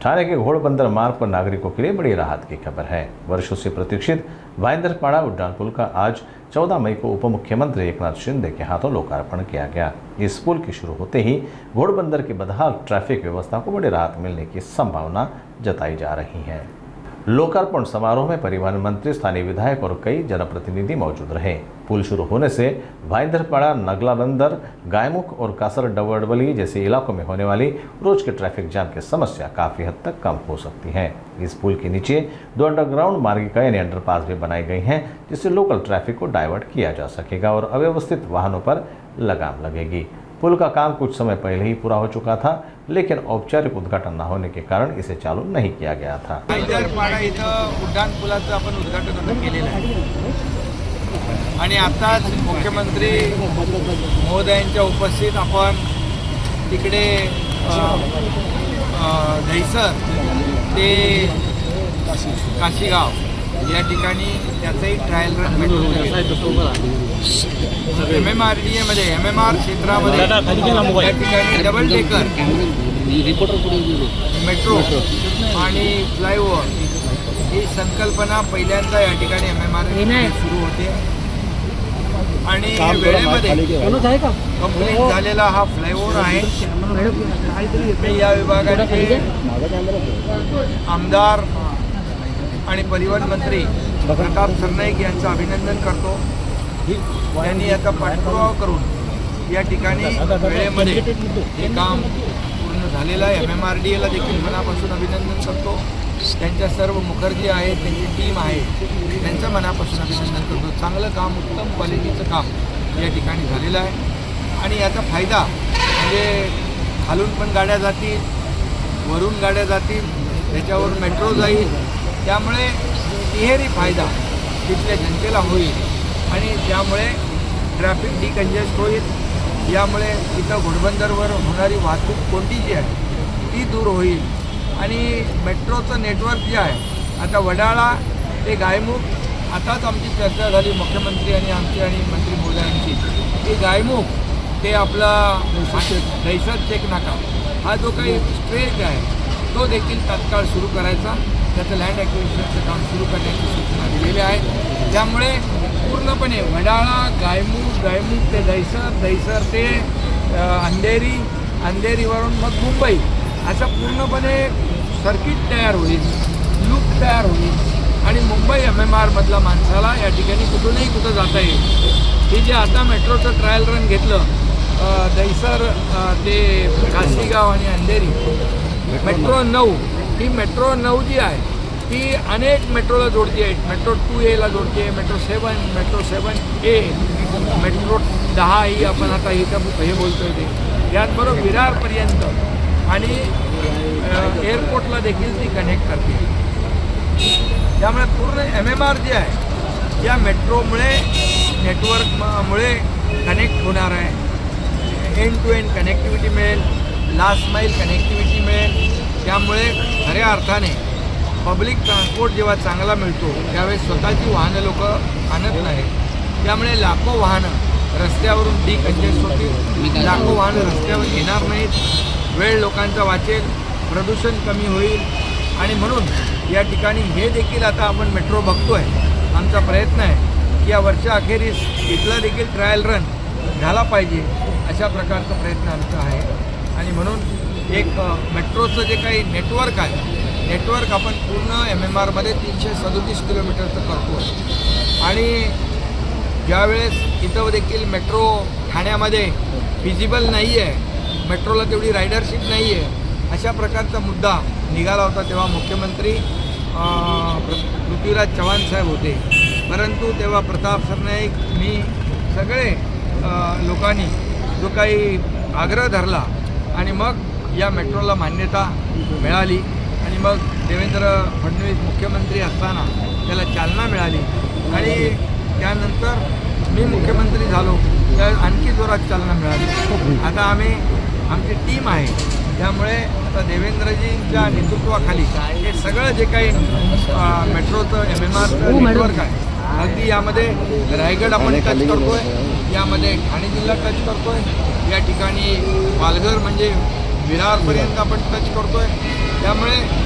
ठाणे के घोड़बंदर मार्ग पर नागरिकों के लिए बड़ी राहत की खबर है। वर्षों से प्रतीक्षित भाईंदरपाड़ा उड्डान पुल का आज 14 मई को उप मुख्यमंत्री एकनाथ शिंदे के हाथों लोकार्पण किया गया। इस पुल के शुरू होते ही घोड़बंदर की बदहाल ट्रैफिक व्यवस्था को बड़ी राहत मिलने की संभावना जताई जा रही है। लोकार्पण समारोह में परिवहन मंत्री, स्थानीय विधायक और कई जनप्रतिनिधि मौजूद रहे। पुल शुरू होने से भाईंदरपाड़ा, नगलाबंदर, गायमुख और कासर डवरवली जैसे इलाकों में होने वाली रोज के ट्रैफिक जाम की समस्या काफ़ी हद तक कम हो सकती है। इस पुल के नीचे 2 अंडरग्राउंड मार्गिका यानी अंडरपास भी बनाई गई हैं, जिससे लोकल ट्रैफिक को डाइवर्ट किया जा सकेगा और अव्यवस्थित वाहनों पर लगाम लगेगी। पुल का काम कुछ समय पहले ही पूरा हो चुका था, लेकिन औपचारिक उद्घाटन न होने के कारण इसे चालू नहीं किया गया था। भाईंदरपाड़ा इथं उड्डाण पुलाचं आपण उद्घाटन आता केलेलं आहे आणि आताच मुख्यमंत्री महोदयांच्या उपस्थित आपण तिकडे दहिसर ते काशीगाव या ठिकाणी त्याचंही ट्रायल रन MMRDA मध्ये MMR क्षेत्रामध्ये या ठिकाणी डबल डेकर मेट्रो आणि फ्लायओव्हर ही संकल्पना पहिल्यांदा या ठिकाणी MMRDA सुरू होते आणि वेळेमध्ये कंप्लीट झालेला हा फ्लायओव्हर आहे। मी या विभागाचे आमदार आणि परिवहन मंत्री प्रताप सरनाईक यांचं अभिनंदन करतो। त्यांनी याचा पाठपुरावा करून या ठिकाणी वेळेमध्ये हे काम पूर्ण झालेलं आहे। MMRDAला देखील मनापासून अभिनंदन करतो। त्यांच्या सर्व मुखर्जी आहेत, त्यांची टीम आहे, त्यांचं मनापासून अभिनंदन करतो। चांगलं काम, उत्तम क्वालिटीचं काम या ठिकाणी झालेलं आहे आणि याचा फायदा म्हणजे खालून पण गाड्या जातील, वरून गाड्या जातील, त्याच्यावर मेट्रो जाईल, त्यामुळे तिहेरी फायदा तिथल्या जनतेला होईल आणि त्यामुळे ट्रॅफिक डिकंजेस्ट होईल। यामुळे इथं घोडबंदरवर होणारी वाहतूक कोणती जी आहे ती दूर होईल आणि मेट्रोचं नेटवर्क जे आहे आता वडाळा ते गायमुख, आताच आमची चर्चा झाली मुख्यमंत्री आणि आमची आणि मंत्री महोदयांची की गायमुख ते आपला दहिसर चेक नाका हा जो काही स्ट्रेच आहे तो देखील तात्काळ सुरू करायचा, त्याचं लँड ॲक्विजिशनचं काम सुरू करण्याची सूचना दिलेल्या आहेत। त्यामुळे पूर्णपणे वडाळा, गायमुख ते दहिसर ते अंधेरी, अंधेरीवरून मग मुंबई असं पूर्णपणे सर्किट तयार होईल, लूप तयार होईल आणि मुंबई MMRमधला माणसाला या ठिकाणी कुठूनही कुठं जाता येईल। हे जे आता मेट्रोचं ट्रायल रन घेतलं दहिसर ते काशीगाव आणि अंधेरी मेट्रो 9, ही मेट्रो 9 जी आहे ती अनेक मेट्रोला जोडती आहे। मेट्रो 2A ला जोडते आहे, मेट्रो 7A, मेट्रो 10 ही आपण आता इथं हे बोलतोय ते, याचबरोबर विरारपर्यंत आणि एअरपोर्टला देखील ती कनेक्ट करते। त्यामुळे पूर्ण MMR जे आहे या मेट्रोमुळे नेटवर्कमुळे कनेक्ट होणार आहे। एंड टू एंड कनेक्टिव्हिटी मिळेल, लास्ट माईल कनेक्टिव्हिटी मिळेल। त्यामुळे खऱ्या अर्थाने पब्लिक ट्रान्सपोर्ट जेव्हा चांगला मिळतो त्यावेळेस स्वतःची वाहनं लोक आणत नाहीत, त्यामुळे लाखो वाहनं रस्त्यावरून डिकंजेस्ट होतील, लाखो वाहनं रस्त्यावर येणार नाहीत, वेळ लोकांचा वाचेल, प्रदूषण कमी होईल आणि म्हणून या ठिकाणी हे देखील आता आपण मेट्रो बघतोय। आमचा प्रयत्न आहे की या वर्षाअखेरीस इथला देखील ट्रायल रन झाला पाहिजे, अशा प्रकारचा प्रयत्न आमचा आहे आणि म्हणून एक मेट्रोचं जे काही नेटवर्क आहे नेटवर्क आपण पूर्ण MMRमध्ये 337 किलोमीटरचं करतो आणि ज्यावेळेस इथं देखील मेट्रो ठाण्यामध्ये फिजिबल नाही आहे, मेट्रोला तेवढी रायडरशिप नाही आहे, अशा प्रकारचा मुद्दा निघाला होता तेव्हा मुख्यमंत्री पृथ्वीराज चव्हाण साहेब होते, परंतु तेव्हा प्रताप सरनाईक, मी सगळे लोकांनी जो काही आग्रह धरला आणि मग या मेट्रोला मान्यता मिळाली आणि मग देवेंद्र फडणवीस मुख्यमंत्री असताना त्याला चालना मिळाली आणि त्यानंतर मी मुख्यमंत्री झालो तर आणखी जोरात चालना मिळाली। आता आमची टीम आहे, त्यामुळे आता देवेंद्रजींच्या नेतृत्वाखाली हे सगळं जे काही मेट्रोचं MMRचं नेटवर्क आहे अगदी यामध्ये रायगड आपण टच करतोय, यामध्ये ठाणे जिल्हा टच करतोय, या ठिकाणी पालघर म्हणजे विरारपर्यंत आपण टच करतोय त्यामुळे